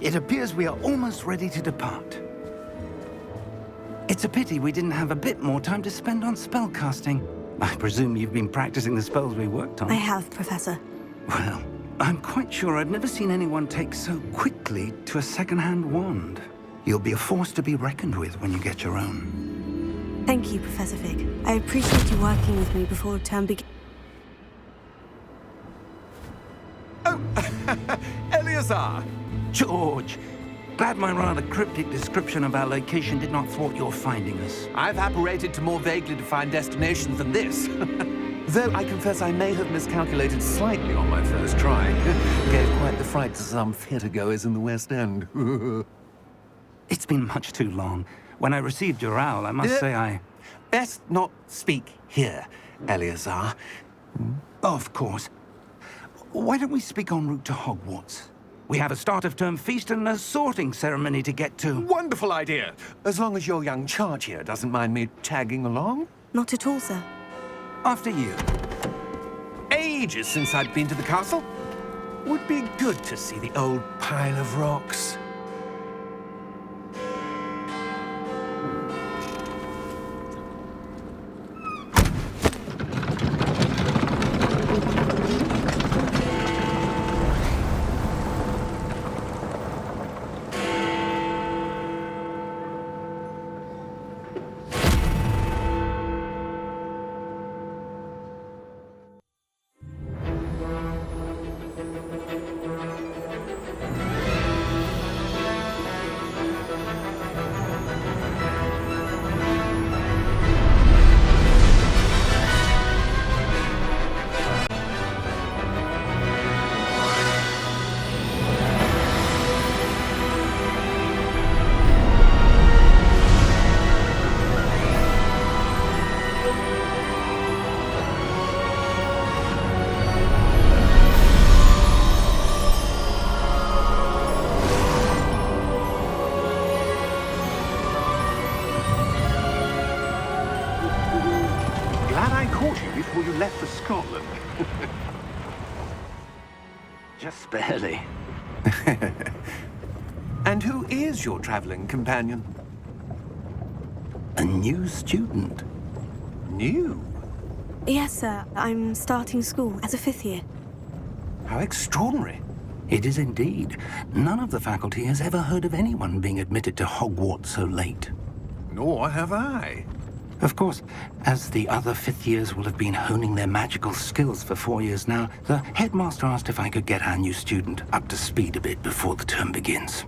It appears we are almost ready to depart. It's a pity we didn't have a bit more time to spend on spellcasting. I presume you've been practicing the spells we worked on. I have, Professor. Well, I'm quite sure I've never seen anyone take so quickly to a second-hand wand. You'll be a force to be reckoned with when you get your own. Thank you, Professor Fig. I appreciate you working with me before term begins. Oh, Eleazar! George, glad my rather cryptic description of our location did not thwart your finding us. I've apparated to more vaguely defined destinations than this. Though I confess I may have miscalculated slightly on my first try. Gave quite the fright to some theatre-goers in the West End. It's been much too long. When I received your owl, I must say I... Best not speak here, Eleazar. Of course. Why don't we speak en route to Hogwarts? We have a start-of-term feast and a sorting ceremony to get to. Wonderful idea! As long as your young charge here doesn't mind me tagging along. Not at all, sir. After you. Ages since I'd been to the castle. Would be good to see the old pile of rocks. Before you left for Scotland. Just barely. And who is your traveling companion? A new student. New? Yes, sir. I'm starting school as a 5th year. How extraordinary. It is indeed. None of the faculty has ever heard of anyone being admitted to Hogwarts so late. Nor have I. Of course, as the other 5th years will have been honing their magical skills for 4 years now, the headmaster asked if I could get our new student up to speed a bit before the term begins.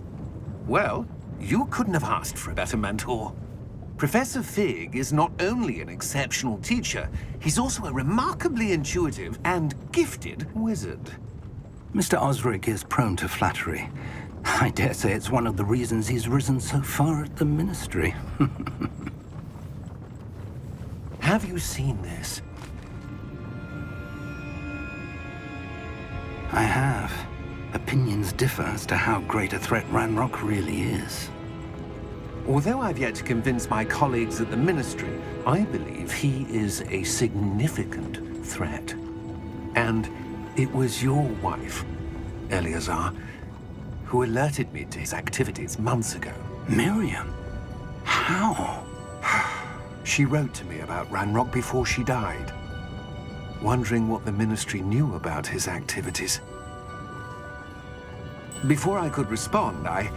Well, you couldn't have asked for a better mentor. Professor Fig is not only an exceptional teacher, he's also a remarkably intuitive and gifted wizard. Mr. Osric is prone to flattery. I dare say it's one of the reasons he's risen so far at the Ministry. Have you seen this? I have. Opinions differ as to how great a threat Ranrock really is. Although I've yet to convince my colleagues at the Ministry, I believe he is a significant threat. And it was your wife, Eleazar, who alerted me to his activities months ago. Miriam? How? She wrote to me about Ranrock before she died, wondering what the Ministry knew about his activities. Before I could respond, I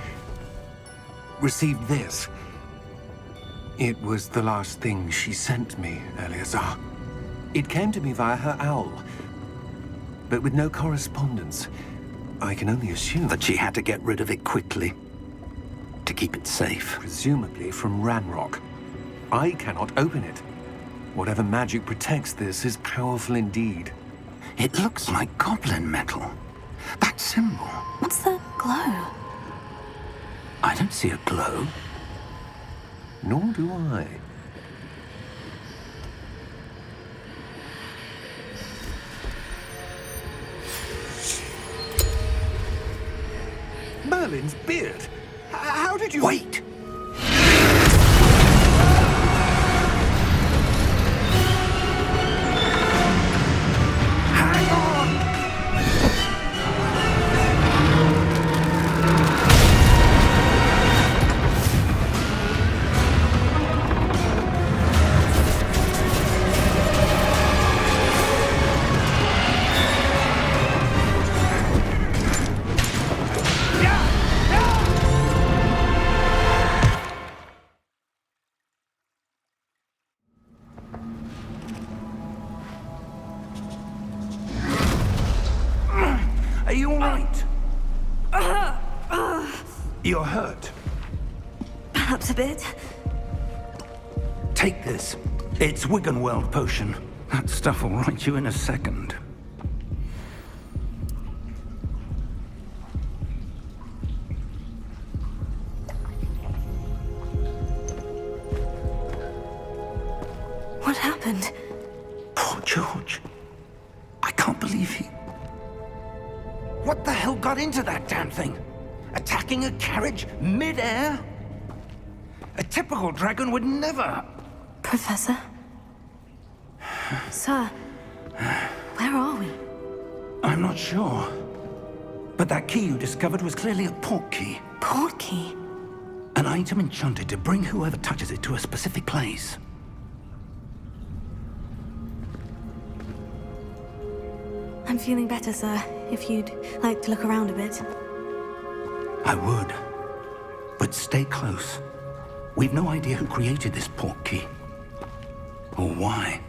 received this. It was the last thing she sent me, Eleazar. It came to me via her owl, but with no correspondence. I can only assume that she had to get rid of it quickly, to keep it safe. Presumably from Ranrock. I cannot open it. Whatever magic protects this is powerful indeed. It looks like goblin metal. That symbol. What's the glow? I don't see a glow. Nor do I. Merlin's beard. How did you... Wait! Hang on! You're hurt. Perhaps a bit. Take this. It's Wiggenweld potion. That stuff will right you in a second. What happened? Poor George. I can't believe he... What the hell got into that damn thing? Attacking a carriage mid-air? A typical dragon would never... Professor? Sir, where are we? I'm not sure. But that key you discovered was clearly a port key. Port key? An item enchanted to bring whoever touches it to a specific place. I'm feeling better, sir, if you'd like to look around a bit. I would. But stay close. We've no idea who created this port key. Or why.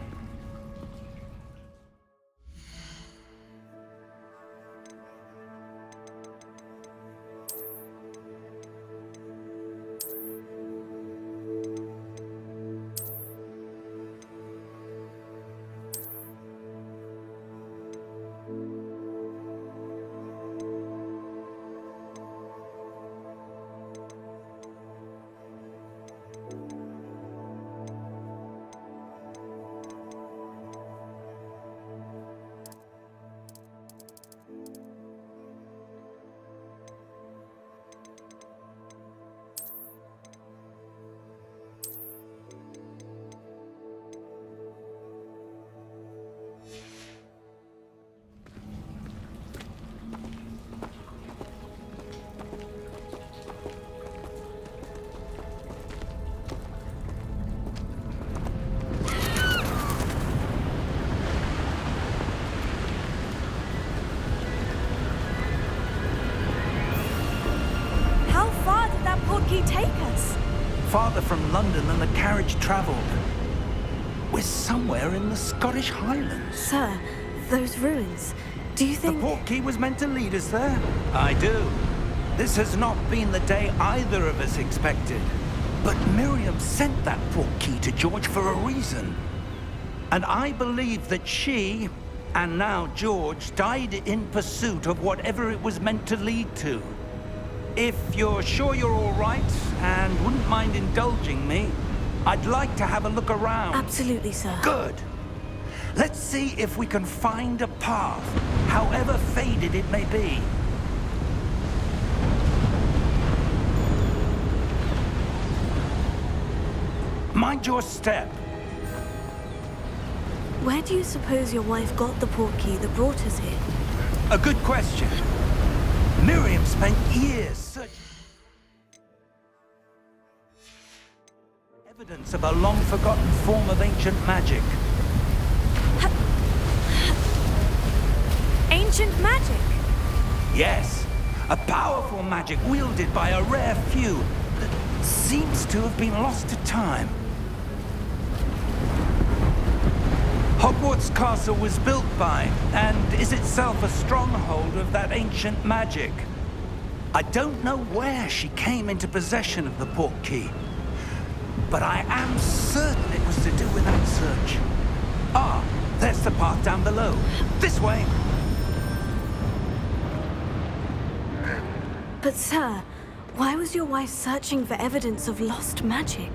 Take us? Farther from London than the carriage traveled. We're somewhere in the Scottish Highlands. Sir, those ruins, do you think... The port key was meant to lead us there? I do. This has not been the day either of us expected. But Miriam sent that port key to George for a reason. And I believe that she, and now George, died in pursuit of whatever it was meant to lead to. If you're sure you're all right, and wouldn't mind indulging me, I'd like to have a look around. Absolutely, sir. Good. Let's see if we can find a path, however faded it may be. Mind your step. Where do you suppose your wife got the port key that brought us here? A good question. Miriam spent years searching evidence of a long-forgotten form of ancient magic. Ancient magic? Yes, a powerful magic wielded by a rare few that seems to have been lost to time. Hogwarts Castle was built by, and is itself a stronghold of that ancient magic. I don't know where she came into possession of the port key, but I am certain it was to do with that search. Ah, there's the path down below. This way. But sir, why was your wife searching for evidence of lost magic?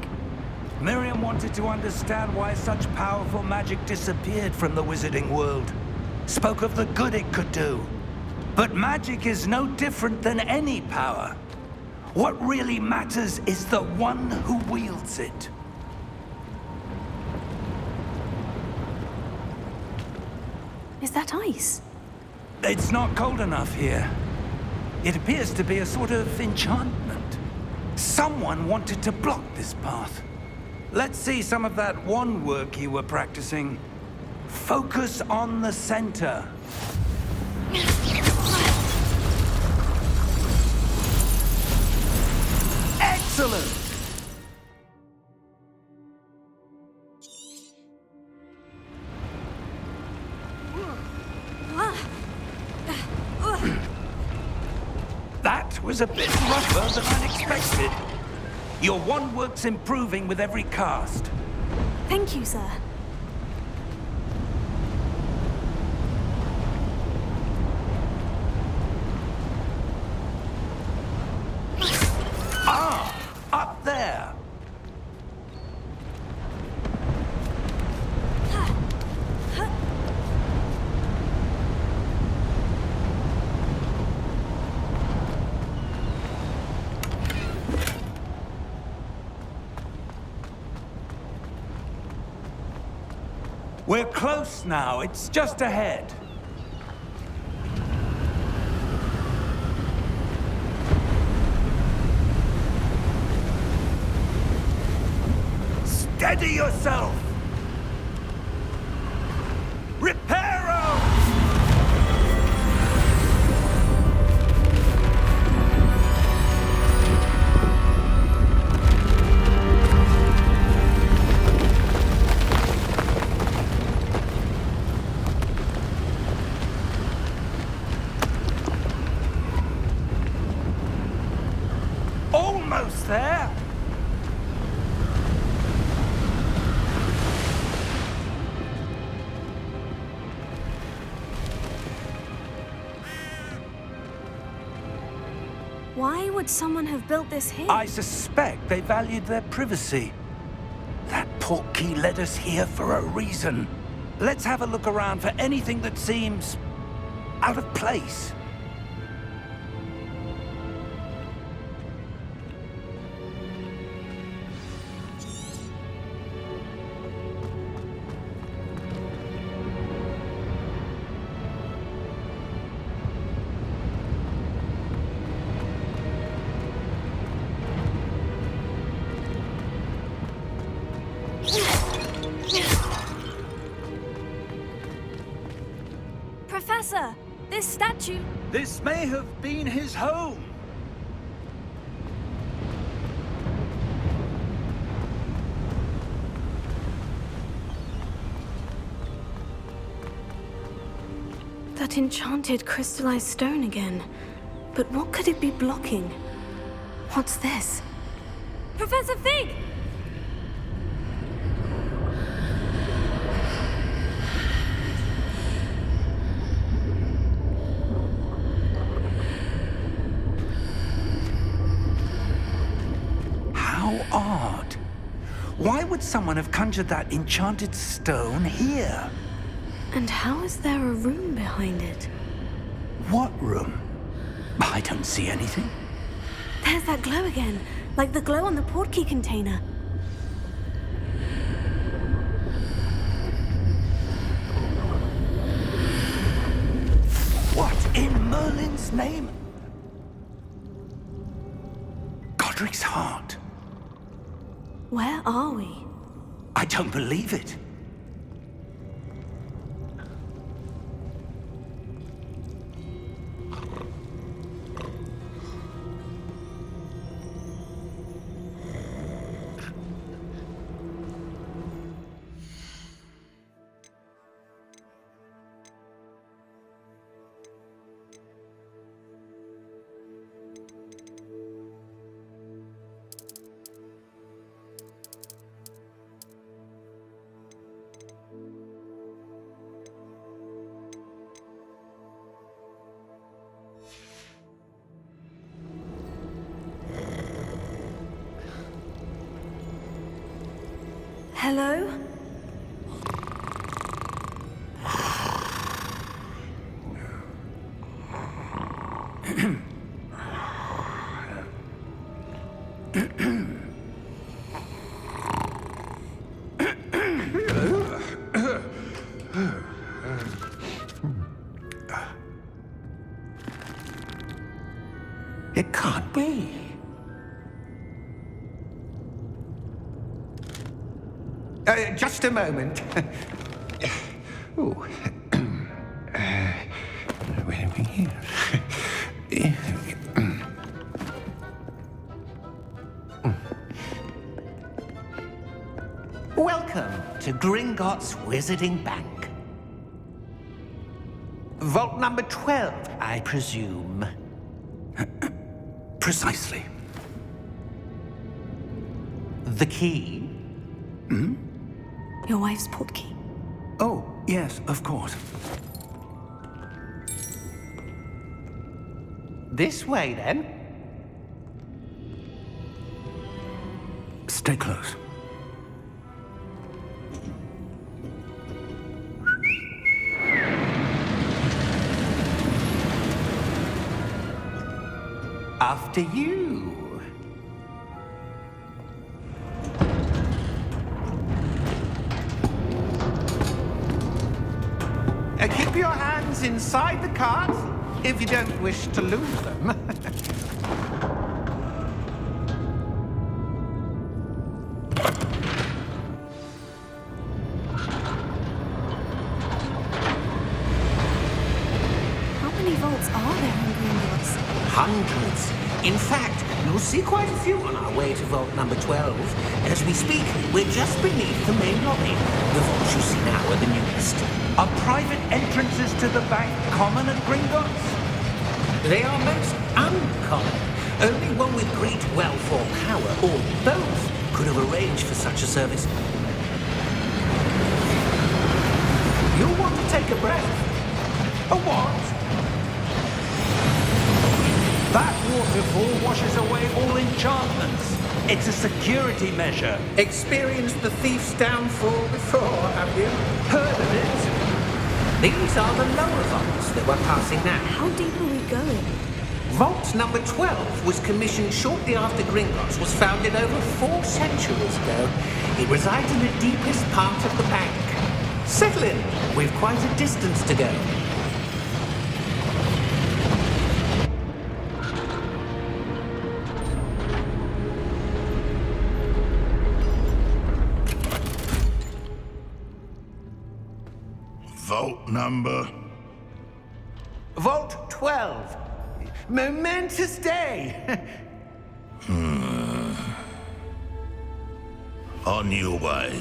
Miriam wanted to understand why such powerful magic disappeared from the wizarding world. Spoke of the good it could do. But magic is no different than any power. What really matters is the one who wields it. Is that ice? It's not cold enough here. It appears to be a sort of enchantment. Someone wanted to block this path. Let's see some of that wand work you were practicing. Focus on the center. Excellent! That was was a bit rougher than I'd expected. Your wand works improving with every cast. Thank you, sir. Ah! Up there! We're close now. It's just ahead. Steady yourself! Reparo! Almost there! Why would someone have built this here? I suspect they valued their privacy. That portkey led us here for a reason. Let's have a look around for anything that seems out of place. Professor, this statue... This may have been his home. That enchanted crystallized stone again. But what could it be blocking? What's this? Professor Fig! How odd. Why would someone have conjured that enchanted stone here? And how is there a room behind it? What room? I don't see anything. There's that glow again, like the glow on the portkey container. What in Merlin's name? Godric's heart. Where are we? I don't believe it. Hello? It can't be. Just a moment. Oh. Where are we here? Welcome to Gringotts Wizarding Bank. Vault number 12, I presume. Precisely. The key? Your wife's portkey. Oh, yes, of course. This way, then. Stay close. After you. Keep your hands inside the cart if you don't wish to lose them. How many vaults are there in Gringotts? Hundreds. In fact, you'll see quite a few on our way to vault number 12. As we speak, we're just beneath the main lobby. The vaults you see now are the newest. Are private entrances to the bank common at Gringotts? They are most uncommon. Only one with great wealth or power, or both, could have arranged for such a service. You'll want to take a breath. A what? That waterfall washes away all enchantments. It's a security measure. Experienced the thief's downfall before, have you? Heard of it? These are the lower vaults that we're passing now. How deep are we going? Vault number 12 was commissioned shortly after Gringotts was founded over 4 centuries ago. It resides in the deepest part of the bank. Settle in. We've quite a distance to go. Vault number? Vault 12. Momentous day. On your way.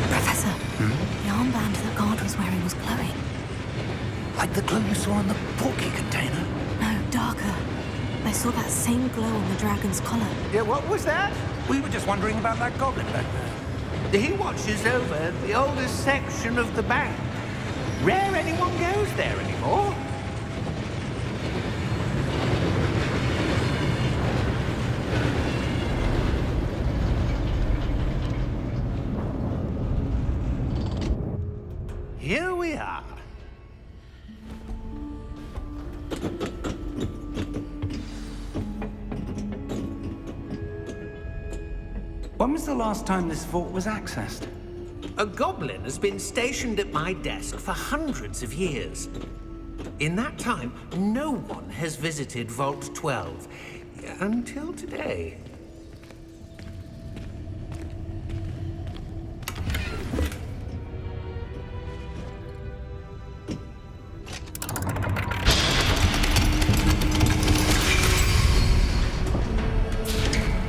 Professor, the armband that guard was wearing was glowing. Like the glow you saw on the portkey container? No, darker. I saw that same glow on the dragon's collar. Yeah, what was that? We were just wondering about that goblin back there. He watches over the oldest section of the bank. Rare anyone goes there anymore. Here we are. When was the last time this vault was accessed? A goblin has been stationed at my desk for hundreds of years. In that time, no one has visited Vault 12. Until today.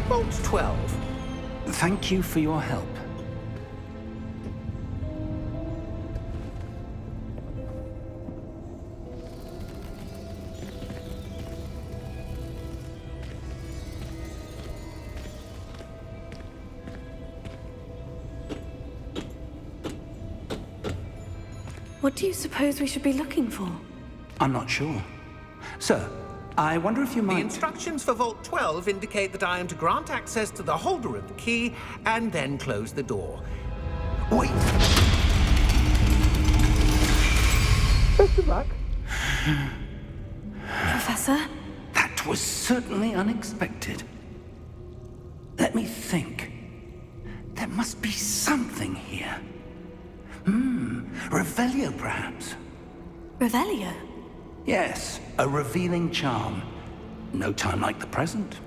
Vault 12. Thank you for your help. What do you suppose we should be looking for? I'm not sure. Sir, I wonder if you The might... instructions for Vault 12 indicate that I am to grant access to the holder of the key and then close the door. Wait! Best of luck. Professor? That was certainly unexpected. Let me think. There must be something here. Revelio, perhaps? Revelio? Yes, a revealing charm. No time like the present.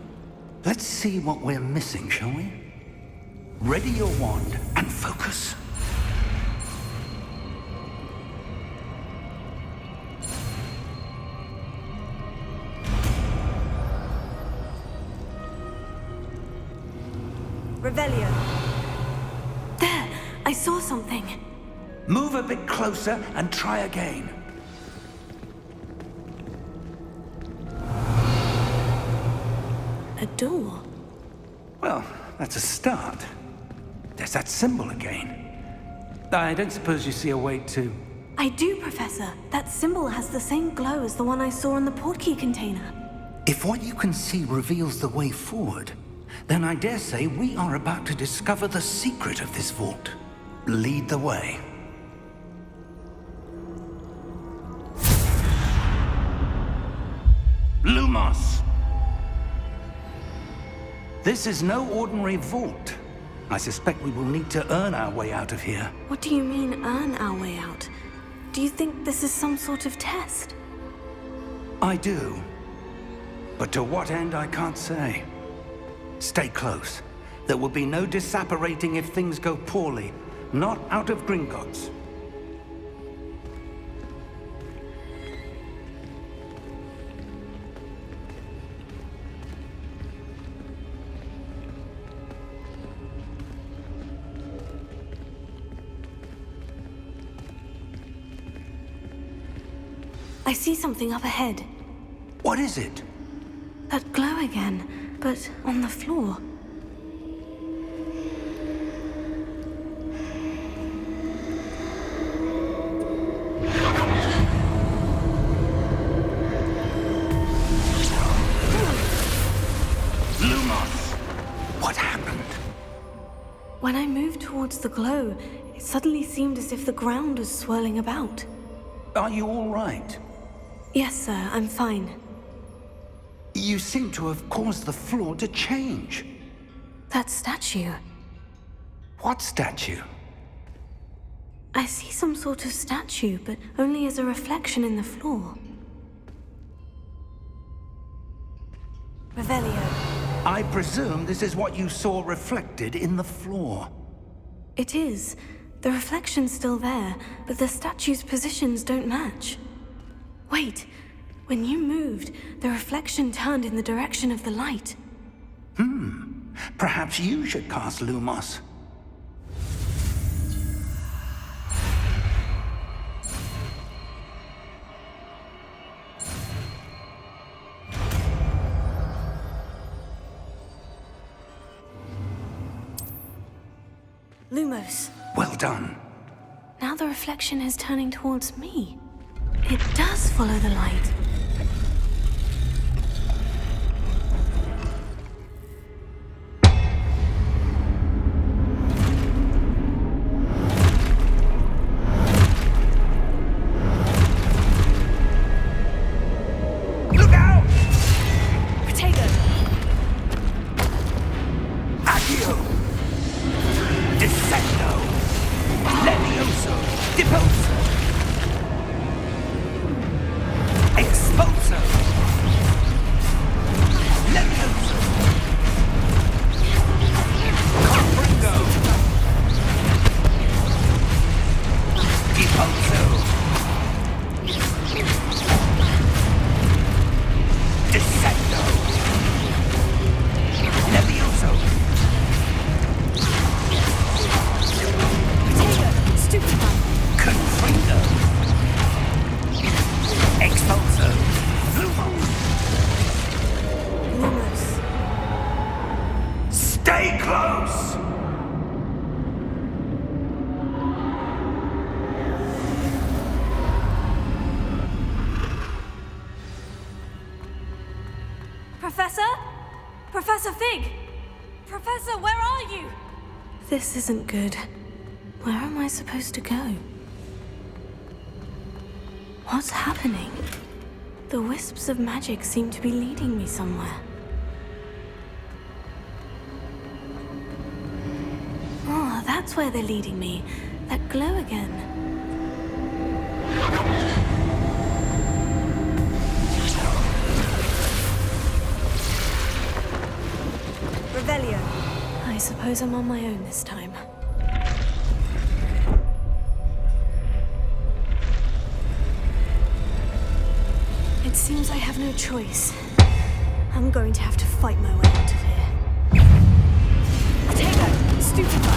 Let's see what we're missing, shall we? Ready your wand and focus. Revelio. There! I saw something. Move a bit closer and try again. A door. Well, that's a start. There's that symbol again. I don't suppose you see a way to... I do, Professor. That symbol has the same glow as the one I saw in the portkey container. If what you can see reveals the way forward, then I dare say we are about to discover the secret of this vault. Lead the way. Lumos! This is no ordinary vault. I suspect we will need to earn our way out of here. What do you mean, earn our way out? Do you think this is some sort of test? I do. But to what end, I can't say. Stay close. There will be no disapparating if things go poorly. Not out of Gringotts. I see something up ahead. What is it? That glow again, but on the floor. Lumos! What happened? When I moved towards the glow, it suddenly seemed as if the ground was swirling about. Are you all right? Yes, sir, I'm fine. You seem to have caused the floor to change. That statue. What statue? I see some sort of statue, but only as a reflection in the floor. Revelio. I presume this is what you saw reflected in the floor. It is. The reflection's still there, but the statue's positions don't match. Wait. When you moved, the reflection turned in the direction of the light. Perhaps you should cast Lumos. Lumos. Well done. Now the reflection is turning towards me. It does follow the light. Look out! Protego! Accio! Descendo! Levioso! Deposo! Expulso! Levioso! Confringo! Deposo! Descendo! Levioso! Protego! Stupefy! Confringo! Expulso! Lumos! Lumos. Stay close! Professor? Professor Fig! Professor, where are you? This isn't good. Where am I supposed to go? What's happening? The wisps of magic seem to be leading me somewhere. Oh, that's where they're leading me. That glow again. Revelio. I suppose I'm on my own this time. It seems I have no choice. I'm going to have to fight my way out of here. Potato! Stupefy!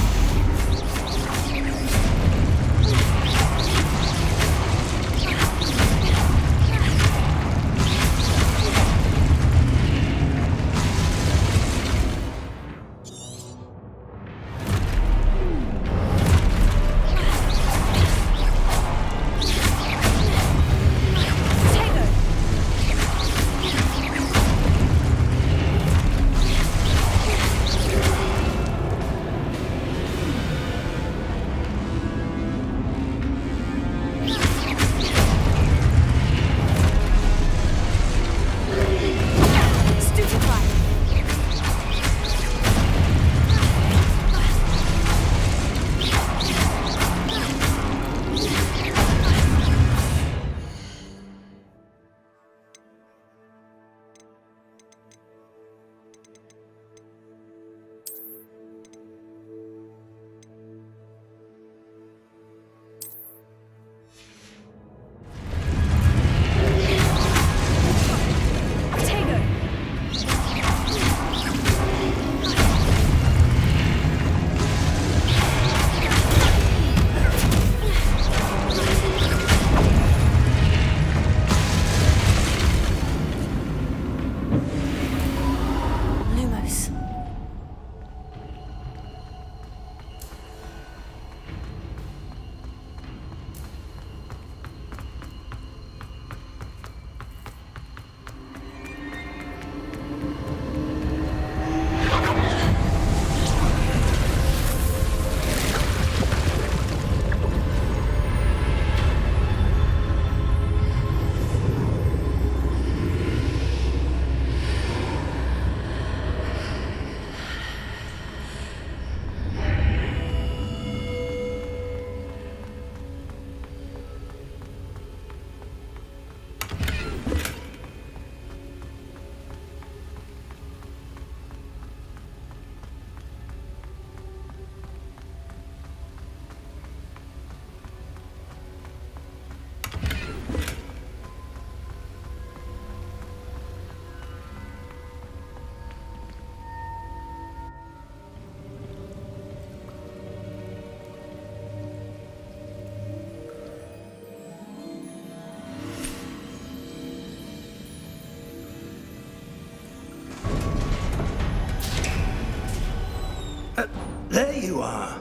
There you are.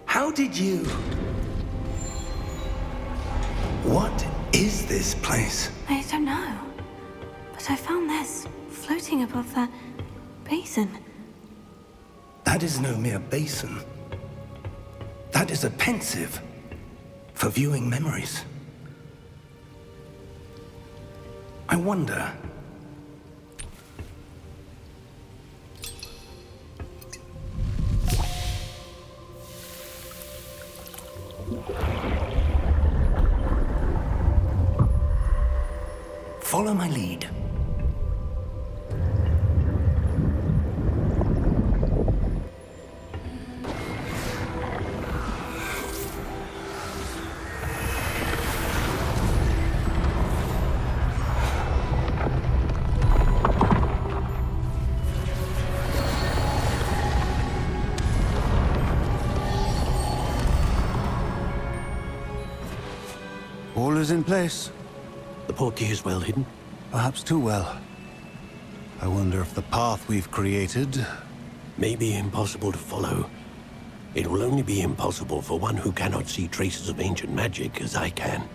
How did you... What is this place? I don't know. But I found this floating above that basin. That is no mere basin. That is a pensive for viewing memories. I wonder... Follow my lead. All is in place. The portkey is well hidden. Perhaps too well. I wonder if the path we've created... May be impossible to follow. It will only be impossible for one who cannot see traces of ancient magic as I can.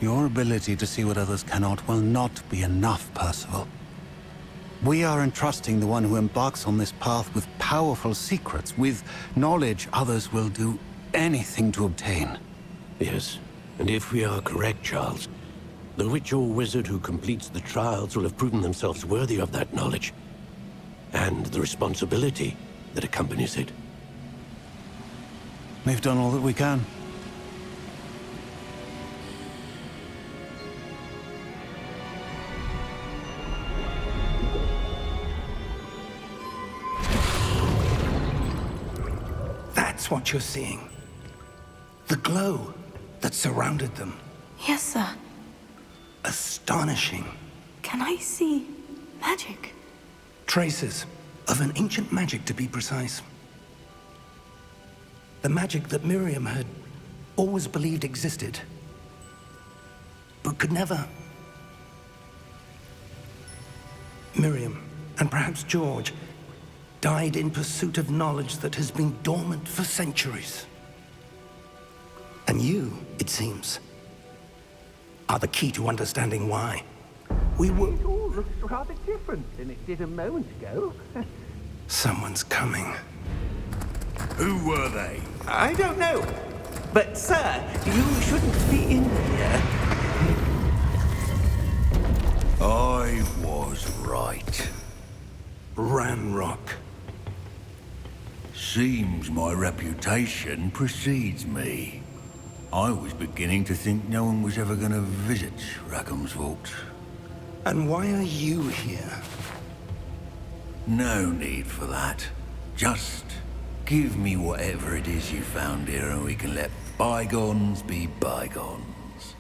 Your ability to see what others cannot will not be enough, Percival. We are entrusting the one who embarks on this path with powerful secrets, with knowledge others will do anything to obtain. Yes, and if we are correct, Charles, the witch or wizard who completes the trials will have proven themselves worthy of that knowledge, and the responsibility that accompanies it. We've done all that we can. That's what you're seeing. The glow that surrounded them. Yes, sir. Astonishing. Can I see magic? Traces Of an ancient magic, to be precise. The magic that Miriam had always believed existed, but could never. Miriam, and perhaps George, died in pursuit of knowledge that has been dormant for centuries. And you, it seems, are the key to understanding why. We were... It all looks rather different than it did a moment ago. Someone's coming. Who were they? I don't know. But, sir, you shouldn't be in here. I was right. Ranrock. Seems my reputation precedes me. I was beginning to think no one was ever going to visit Rackham's vault. And why are you here? No need for that. Just give me whatever it is you found here and we can let bygones be bygones.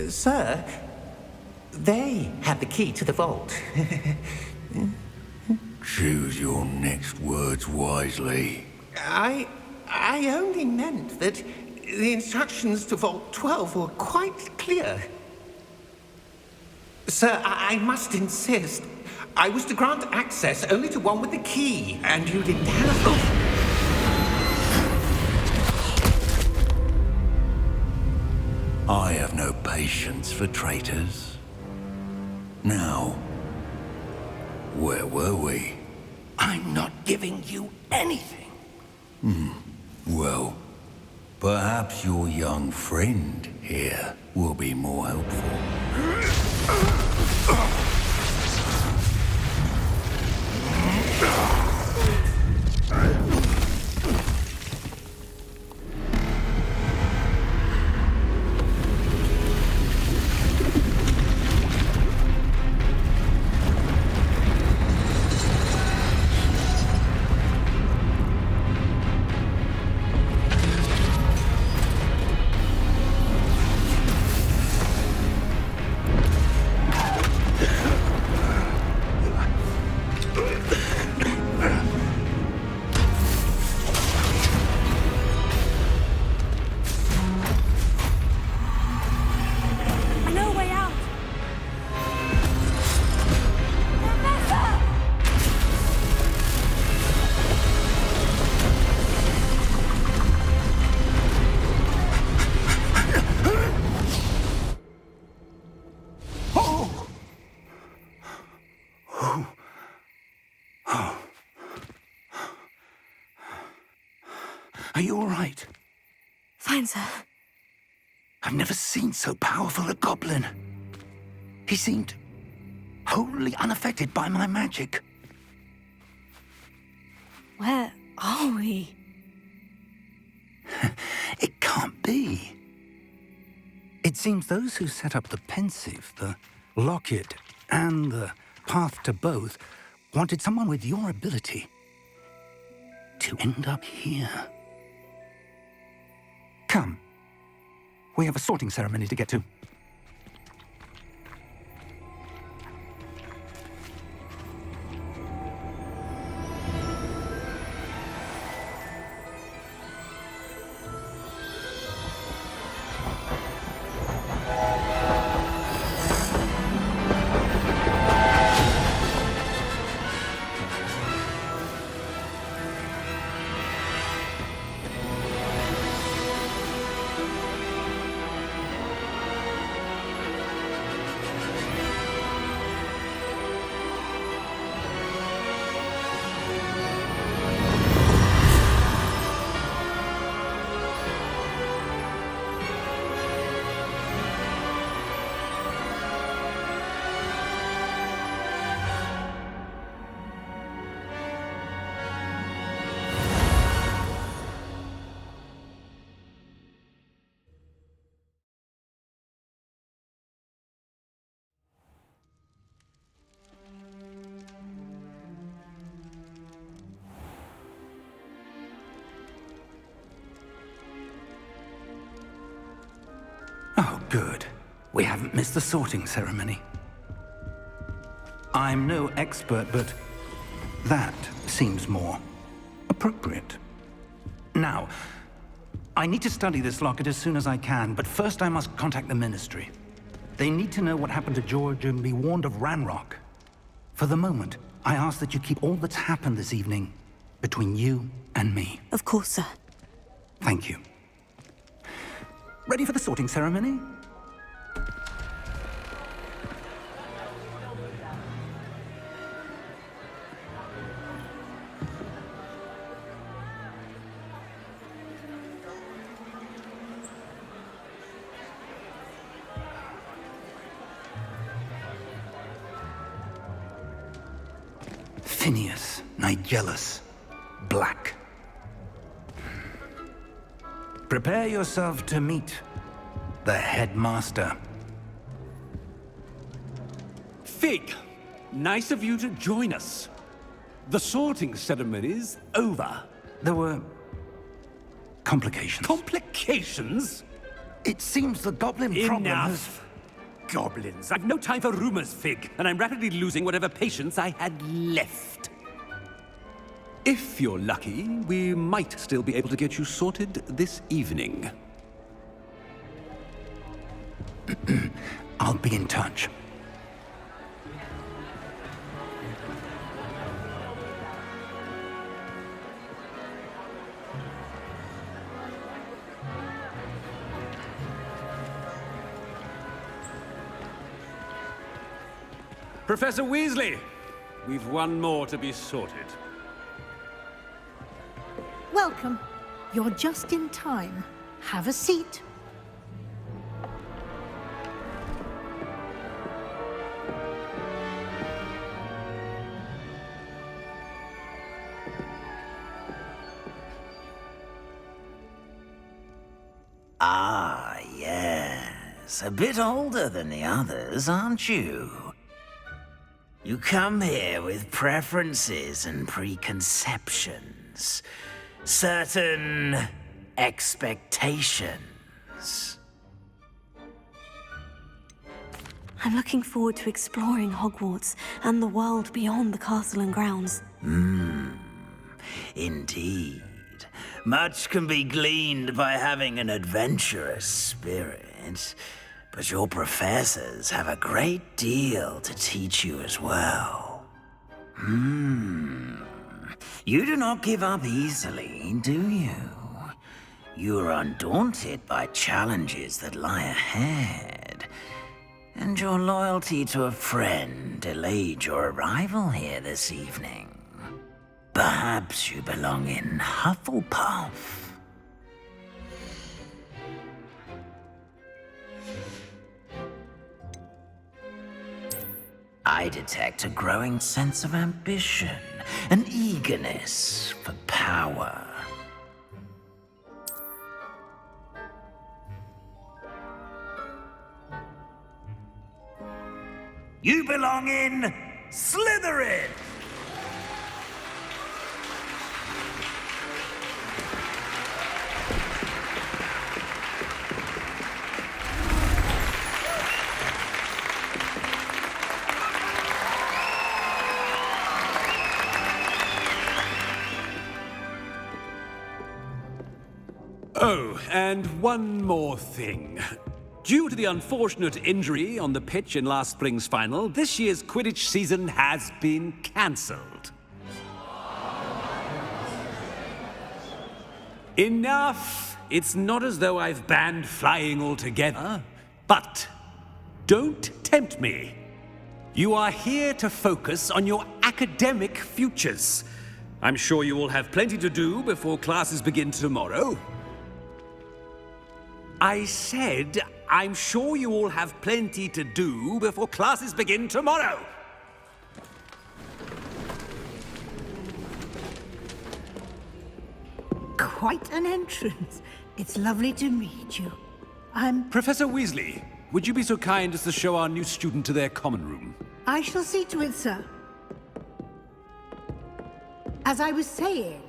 Sir, they have the key to the vault. Choose your next words wisely. I only meant that the instructions to Vault 12 were quite clear. Sir, I must insist. I was to grant access only to one with the key, and you didn't have... I have no patience for traitors. Now, where were we? I'm not giving you anything. Well, perhaps your young friend here will be more helpful. I know a way out. Are you all right? Fine, sir. I've never seen so powerful a goblin. He seemed wholly unaffected by my magic. Where are we? It can't be. It seems those who set up the pensive, the locket, and the path to both wanted someone with your ability to end up here. Come. We have a sorting ceremony to get to. Oh, good. We haven't missed the sorting ceremony. I'm no expert, but that seems more appropriate. Now, I need to study this locket as soon as I can, but first I must contact the Ministry. They need to know what happened to George and be warned of Ranrock. For the moment, I ask that you keep all that's happened this evening between you and me. Of course, sir. Thank you. Ready for the sorting ceremony? Phineas, Nigellus, Black. Prepare yourself to meet the headmaster. Fig, nice of you to join us. The sorting ceremony's over. There were complications. Complications? It seems the goblin problem has... Enough! Goblins. I've no time for rumors, Fig, and I'm rapidly losing whatever patience I had left. If you're lucky, we might still be able to get you sorted this evening. I'll be in touch. Professor Weasley, we've one more to be sorted. Welcome. You're just in time. Have a seat. Ah, yes. A bit older than the others, aren't you? You come here with preferences and preconceptions. Certain expectations. I'm looking forward to exploring Hogwarts and the world beyond the castle and grounds. Indeed. Much can be gleaned by having an adventurous spirit, but your professors have a great deal to teach you as well. You do not give up easily, do you? You are undaunted by challenges that lie ahead, and your loyalty to a friend delayed your arrival here this evening. Perhaps you belong in Hufflepuff. I detect a growing sense of ambition, an eagerness for power. You belong in Slytherin! Oh, and one more thing. Due to the unfortunate injury on the pitch in last spring's final, this year's Quidditch season has been cancelled. Enough! It's not as though I've banned flying altogether, but don't tempt me. You are here to focus on your academic futures. I'm sure you will have plenty to do before classes begin tomorrow. I said, I'm sure you all have plenty to do before classes begin tomorrow. Quite an entrance. It's lovely to meet you. Professor Weasley, would you be so kind as to show our new student to their common room? I shall see to it, sir. As I was saying,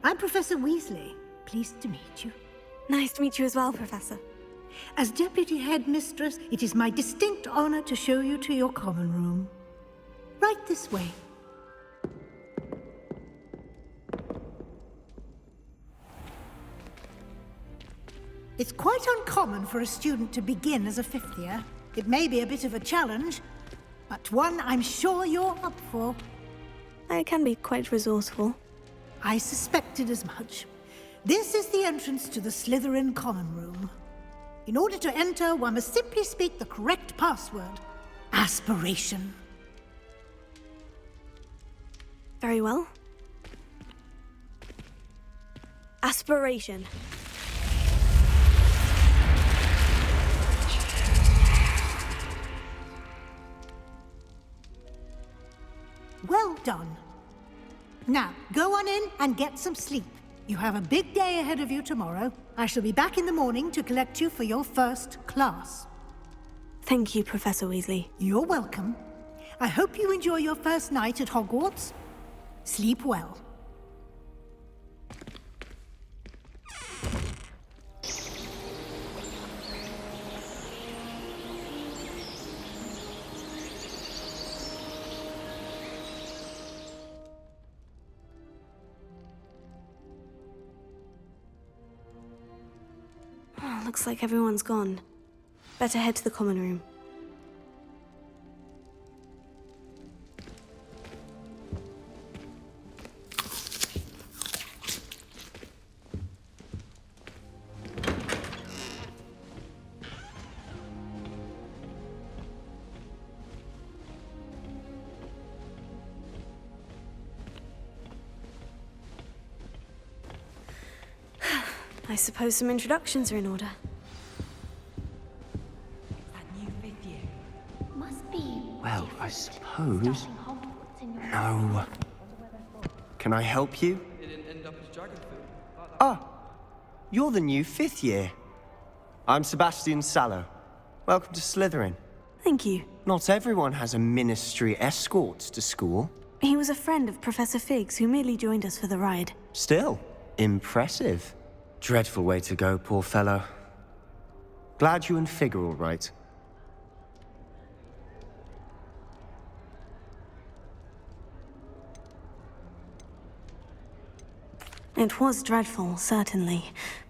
I'm Professor Weasley. Pleased to meet you. Nice to meet you as well, Professor. As Deputy Headmistress, it is my distinct honor to show you to your common room. Right this way. It's quite uncommon for a student to begin as a fifth year. It may be a bit of a challenge, but one I'm sure you're up for. I can be quite resourceful. I suspected as much. This is the entrance to the Slytherin Common Room. In order to enter, one must simply speak the correct password. Aspiration. Very well. Aspiration. Well done. Now, go on in and get some sleep. You have a big day ahead of you tomorrow. I shall be back in the morning to collect you for your first class. Thank you, Professor Weasley. You're welcome. I hope you enjoy your first night at Hogwarts. Sleep well. Oh, looks like everyone's gone. Better head to the common room. I suppose some introductions are in order. Well, I suppose. No. Can I help you? Ah, you're the new fifth year. I'm Sebastian Sallow. Welcome to Slytherin. Thank you. Not everyone has a ministry escort to school. He was a friend of Professor Fig's who merely joined us for the ride. Still, impressive. Dreadful way to go, poor fellow. Glad you and Fig are all right. It was dreadful, certainly,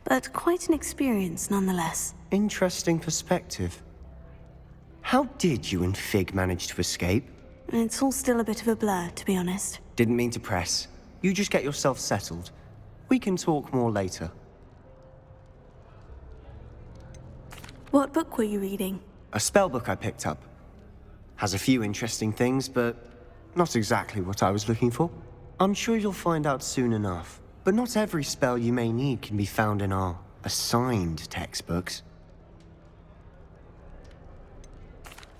but quite an experience nonetheless. Interesting perspective. How did you and Fig manage to escape? It's all still a bit of a blur, to be honest. Didn't mean to press. You just get yourself settled. We can talk more later. What book were you reading? A spell book I picked up. Has a few interesting things, but not exactly what I was looking for. I'm sure you'll find out soon enough. But not every spell you may need can be found in our assigned textbooks.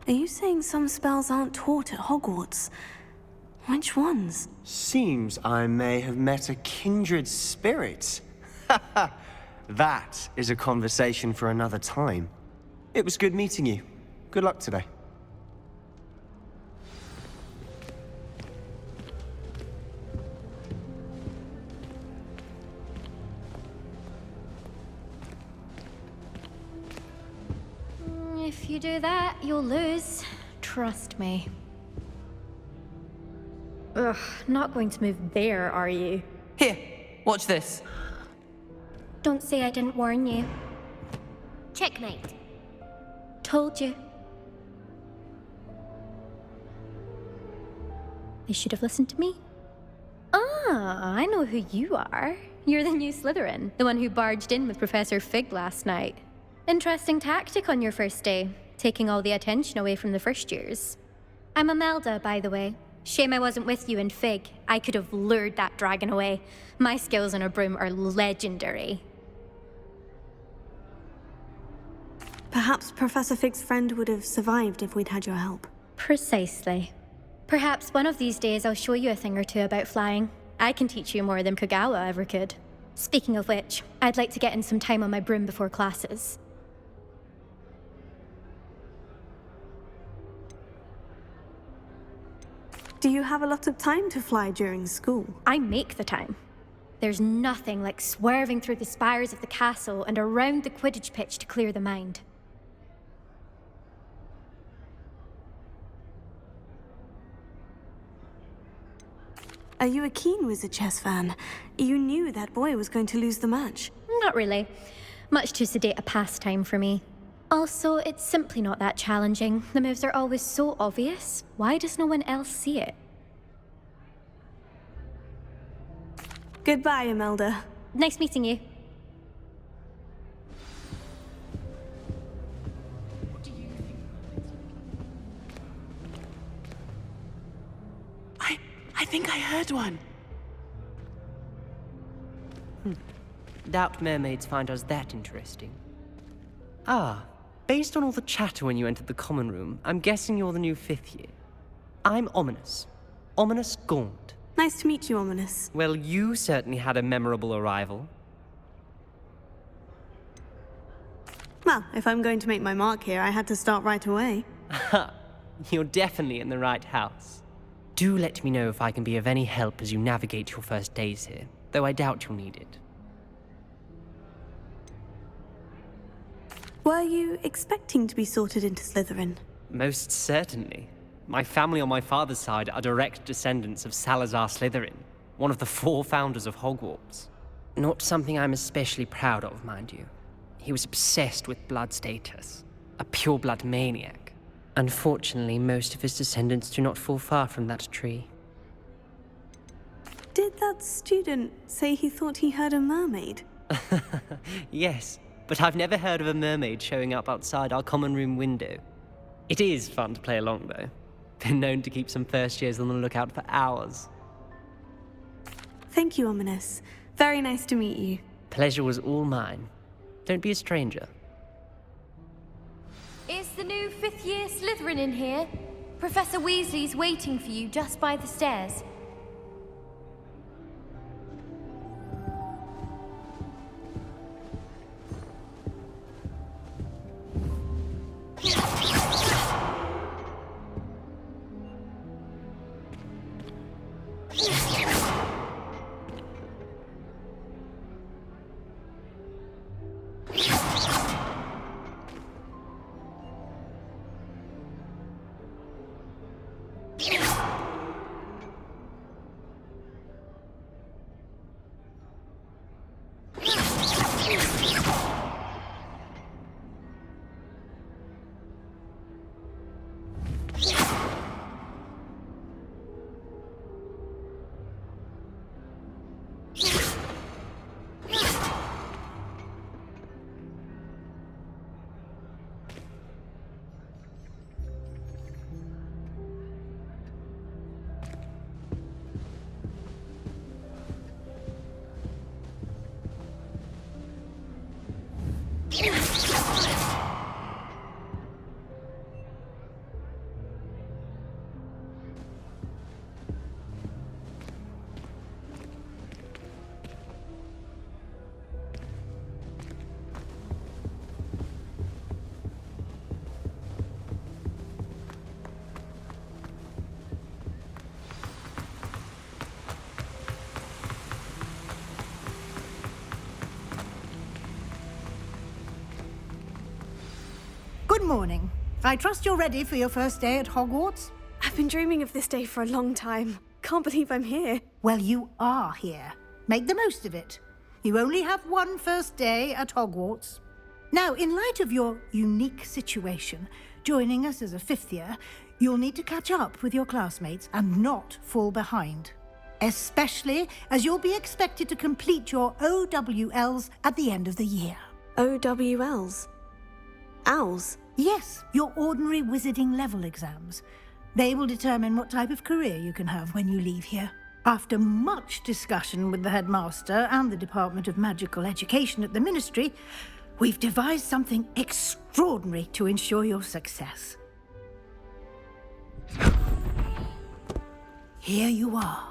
Are you saying some spells aren't taught at Hogwarts? Which ones? Seems I may have met a kindred spirit. That is a conversation for another time. It was good meeting you. Good luck today. If you do that, you'll lose. Trust me. Ugh, not going to move there, are you? Here, watch this. Don't say I didn't warn you. Checkmate. Told you. They should have listened to me. Ah, I know who you are. You're the new Slytherin, the one who barged in with Professor Fig last night. Interesting tactic on your first day, taking all the attention away from the first years. I'm Amelda, by the way. Shame I wasn't with you and Fig. I could have lured that dragon away. My skills on a broom are legendary. Perhaps Professor Fig's friend would have survived if we'd had your help. Precisely. Perhaps one of these days I'll show you a thing or two about flying. I can teach you more than Kogawa ever could. Speaking of which, I'd like to get in some time on my broom before classes. Do you have a lot of time to fly during school? I make the time. There's nothing like swerving through the spires of the castle and around the Quidditch pitch to clear the mind. Are you a keen Wizard chess fan? You knew that boy was going to lose the match. Not really. Much too sedate a pastime for me. Also, it's simply not that challenging. The moves are always so obvious. Why does no one else see it? Goodbye, Imelda. Nice meeting you. I think I heard one. Doubt mermaids find us that interesting. Ah, based on all the chatter when you entered the common room, I'm guessing you're the new 5th year. I'm Ominous. Ominous Gaunt. Nice to meet you, Ominous. Well, you certainly had a memorable arrival. Well, if I'm going to make my mark here, I had to start right away. Ha! You're definitely in the right house. Do let me know if I can be of any help as you navigate your first days here, though I doubt you'll need it. Were you expecting to be sorted into Slytherin? Most certainly. My family on my father's side are direct descendants of Salazar Slytherin, one of the 4 founders of Hogwarts. Not something I'm especially proud of, mind you. He was obsessed with blood status, a pure-blood maniac. Unfortunately, most of his descendants do not fall far from that tree. Did that student say he thought he heard a mermaid? Yes, but I've never heard of a mermaid showing up outside our common room window. It is fun to play along, though. Been known to keep some first years on the lookout for hours. Thank you, Ominous. Very nice to meet you. Pleasure was all mine. Don't be a stranger. Is the new 5th year Slytherin in here? Professor Weasley's waiting for you just by the stairs. Good morning. I trust you're ready for your first day at Hogwarts? I've been dreaming of this day for a long time. Can't believe I'm here. Well, you are here. Make the most of it. You only have one first day at Hogwarts. Now, in light of your unique situation, joining us as a 5th year, you'll need to catch up with your classmates and not fall behind. Especially as you'll be expected to complete your OWLs at the end of the year. OWLs? Owls? Yes, your ordinary wizarding level exams. They will determine what type of career you can have when you leave here. After much discussion with the headmaster and the Department of Magical Education at the Ministry, we've devised something extraordinary to ensure your success. Here you are.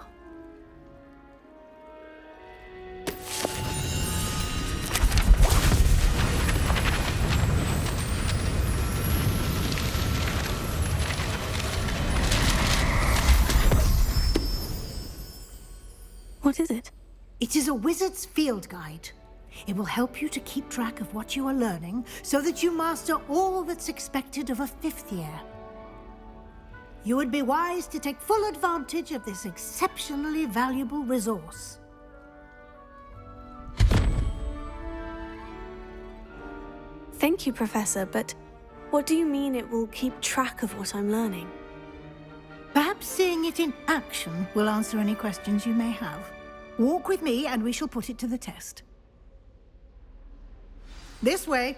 What is it? It is a wizard's field guide. It will help you to keep track of what you are learning so that you master all that's expected of a 5th year. You would be wise to take full advantage of this exceptionally valuable resource. Thank you, Professor, but what do you mean it will keep track of what I'm learning? Perhaps seeing it in action will answer any questions you may have. Walk with me and we shall put it to the test. This way.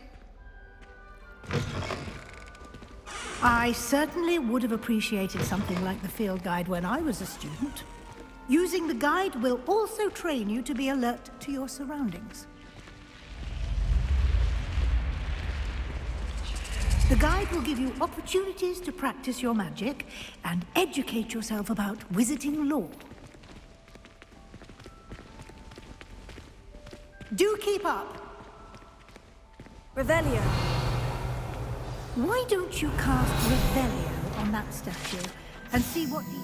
I certainly would have appreciated something like the field guide when I was a student. Using the guide will also train you to be alert to your surroundings. The guide will give you opportunities to practice your magic and educate yourself about wizarding lore. Do keep up! Revelio. Why don't you cast Revelio on that statue and see what the...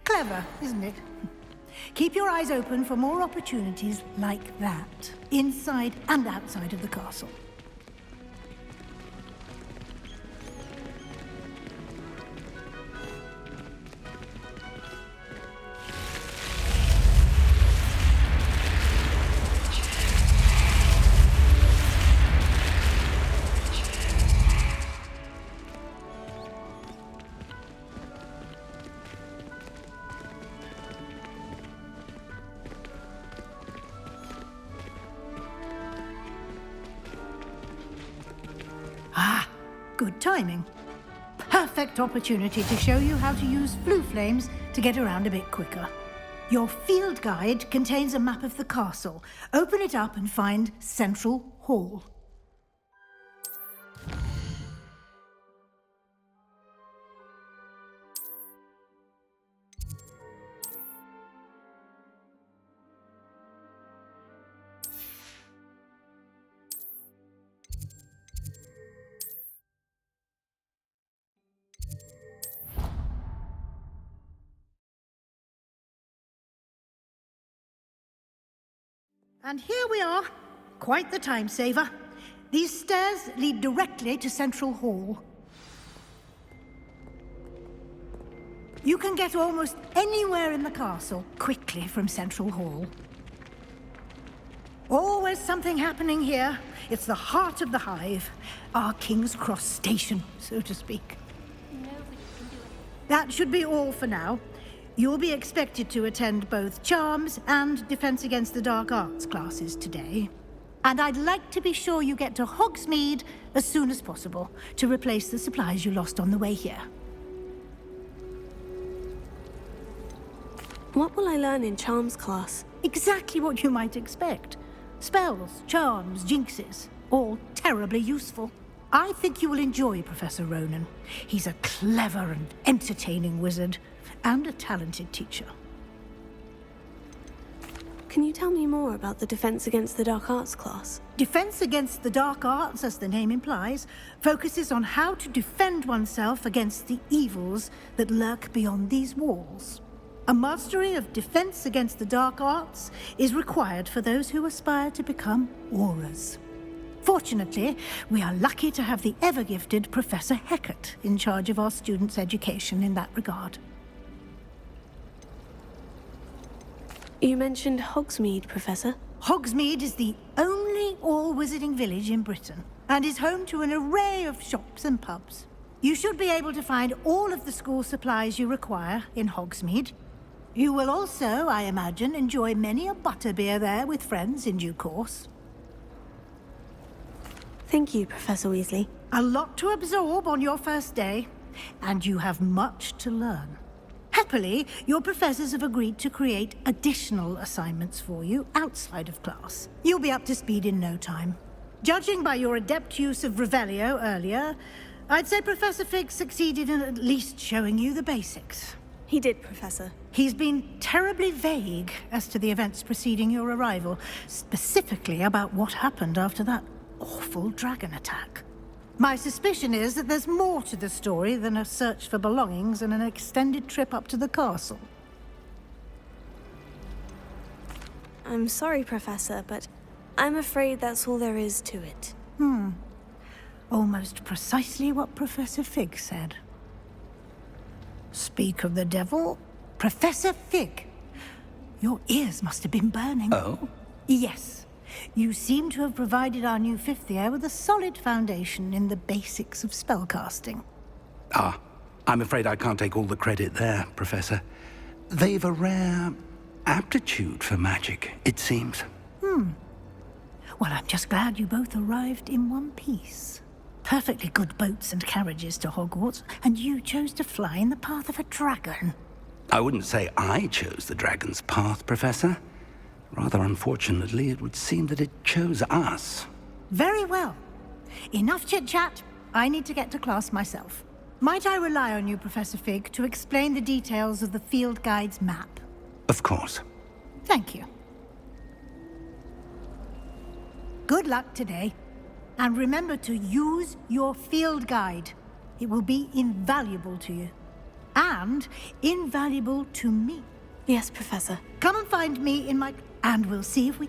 Clever, isn't it? Keep your eyes open for more opportunities like that, inside and outside of the castle. Good timing. Perfect opportunity to show you how to use flue flames to get around a bit quicker. Your field guide contains a map of the castle. Open it up and find Central Hall. And here we are. Quite the time saver. These stairs lead directly to Central Hall. You can get almost anywhere in the castle quickly from Central Hall. Always something happening here. It's the heart of the hive. Our King's Cross station, so to speak. That should be all for now. You'll be expected to attend both Charms and Defense Against the Dark Arts classes today. And I'd like to be sure you get to Hogsmeade as soon as possible to replace the supplies you lost on the way here. What will I learn in Charms class? Exactly what you might expect. Spells, charms, jinxes, all terribly useful. I think you will enjoy Professor Ronan. He's a clever and entertaining wizard, and a talented teacher. Can you tell me more about the Defense Against the Dark Arts class? Defense Against the Dark Arts, as the name implies, focuses on how to defend oneself against the evils that lurk beyond these walls. A mastery of Defense Against the Dark Arts is required for those who aspire to become Aurors. Fortunately, we are lucky to have the ever-gifted Professor Hecat in charge of our students' education in that regard. You mentioned Hogsmeade, Professor. Hogsmeade is the only all-wizarding village in Britain, and is home to an array of shops and pubs. You should be able to find all of the school supplies you require in Hogsmeade. You will also, I imagine, enjoy many a butterbeer there with friends in due course. Thank you, Professor Weasley. A lot to absorb on your first day, and you have much to learn. Happily, your professors have agreed to create additional assignments for you outside of class. You'll be up to speed in no time. Judging by your adept use of Revelio earlier, I'd say Professor Fig succeeded in at least showing you the basics. He did, Professor. He's been terribly vague as to the events preceding your arrival, specifically about what happened after that awful dragon attack. My suspicion is that there's more to the story than a search for belongings and an extended trip up to the castle. I'm sorry, Professor, but I'm afraid that's all there is to it. Almost precisely what Professor Fig said. Speak of the devil, Professor Fig. Your ears must have been burning. Oh? Yes. You seem to have provided our new fifth year with a solid foundation in the basics of spellcasting. Ah, I'm afraid I can't take all the credit there, Professor. They've a rare aptitude for magic, it seems. Well, I'm just glad you both arrived in one piece. Perfectly good boats and carriages to Hogwarts, and you chose to fly in the path of a dragon. I wouldn't say I chose the dragon's path, Professor. Rather unfortunately, it would seem that it chose us. Very well. Enough chit-chat. I need to get to class myself. Might I rely on you, Professor Fig, to explain the details of the field guide's map? Of course. Thank you. Good luck today. And remember to use your field guide. It will be invaluable to you. And invaluable to me. Yes, Professor. Come and find me in my... And we'll see if we...